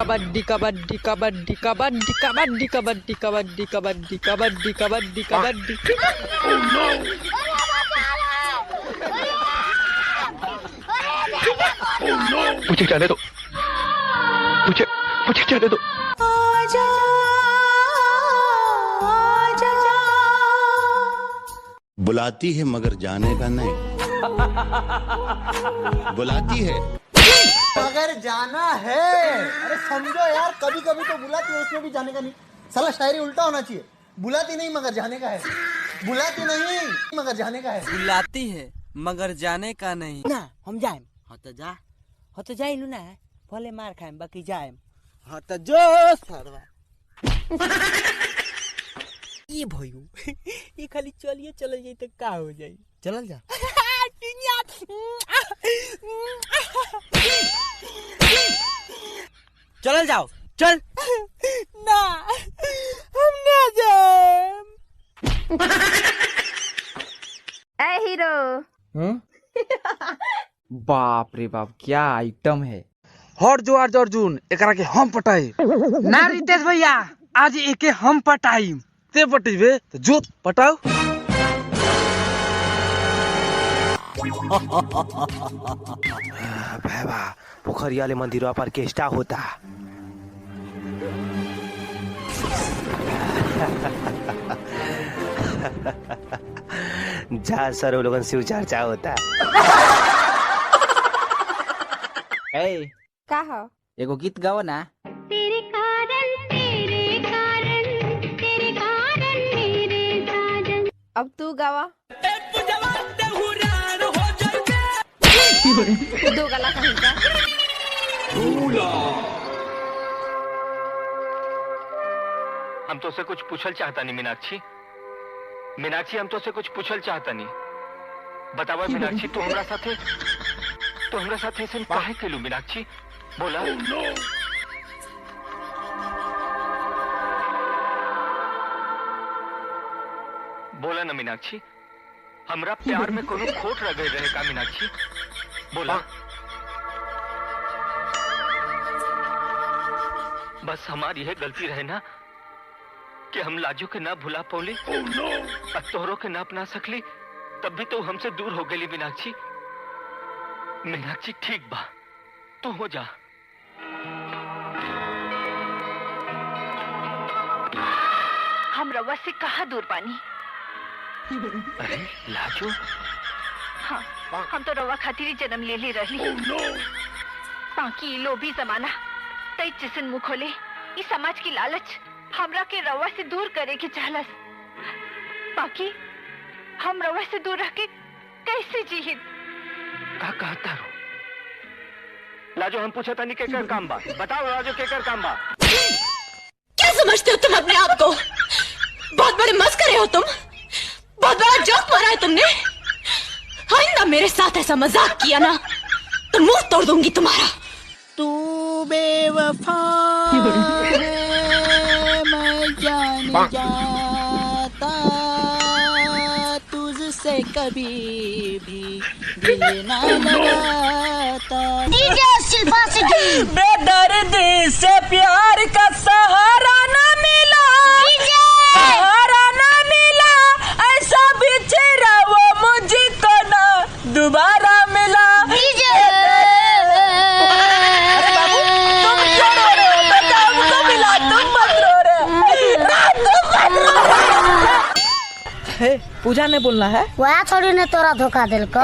कबड्डी कबड्डी कबड्डी कबड्डी कबड्डी कबड्डी कबड्डी कबड्डी कबड्डी कबड्डी कबड्डी। मुझे जाने दो, मुझे जाने दो। बुलाती है मगर जाने का नहीं, बुलाती है मगर जाना है। अरे समझो यार, कभी कभी तो बुलाती है उसमें भी जाने का नहीं। साला शायरी उल्टा होना चाहिए। बुलाती नहीं मगर जाने का है, बुलाती नहीं मगर जाने का है। बुलाती है मगर जाने का नहीं ना हम जाएम। हाँ तो जाइलू ना, भले मार खाएम बाकी जाएम। हाँ तो जो सरवा ये भइयो ये खाली चलिए चल जाई तो का हो जाई। चलल जा चल जाओ चल। ना हम ना जाएम। ए हीरो। बाप रे बाप क्या आइटम है। हट जो अर्जुन एकरा के हम पटाई ना रितेश भैया, आज एके हम पटाई। ते पटेबे तो जो पटाओ। भैया पोखरिया ले मंदिरवा पर केष्टा होता। जहाँ सर लोगन शिव चर्चा होता। का हो? एगो गीत गाओ ना। तेरे कारण मेरे साजन। अब तू गावा। दो गला कहीं का। हम तो से कुछ पूछल चाहता नहीं मीनाक्षी। मीनाक्षी हम तो से कुछ पूछल चाहता नहीं। बतावा मीनाक्षी, तू हमरा साथे ऐसे काहे केलू मीनाक्षी? बोला। बोला ना मीनाक्षी, हमरा प्यार में कोनो खोट रह गई रहे का मीनाक्षी? बोला। बस हमारी यह गलती रहे ना कि हम लाजो के ना भुला पौली और तोहरों के ना अपना सकली, तब भी तो हमसे दूर हो गई मीनाक्षी। मीनाक्षी ठीक बा, तू हो जा। हम रवा से कहा दूर पानी। अरे लाजो, हाँ, हम तो रवा खातिर ही जन्म ले ले रही। बाकी लोभी जमाना तई जिसन मुँह खोले, इस समाज की लालच हमरा के रवा से दूर करे के चाहलस। बाकी हम रवा से दूर रह के कैसे जीहित? का कहता रो? लाजो हम पूछा था नहीं केकर काम बा, बताओ लाजो केकर काम बा। क्या समझते हो तुम अपने आप को? बहुत बड़े मस्करे हो तुम, बहुत बड़ा जोक मारा है तुमने। आइंदा मेरे साथ ऐसा मजाक किया ना तो मुंह तोड़ दूंगी तुम्हारा। तू बेवफा है, मैं जान जाता तुझसे कभी भी दिल ना लगाता। बेदर्दी से प्यार का सहारा ना मिला, सहारा ना मिला, ऐसा बिछड़ा वो मुझको ना दोबारा मिला। अरे बाबू तुम क्यों रो रहे हो? बेटा हमको मिला, तुम मत रो रहे। पूजा ने बोलना है। वह थोड़ी ने तोरा धोखा दिल को।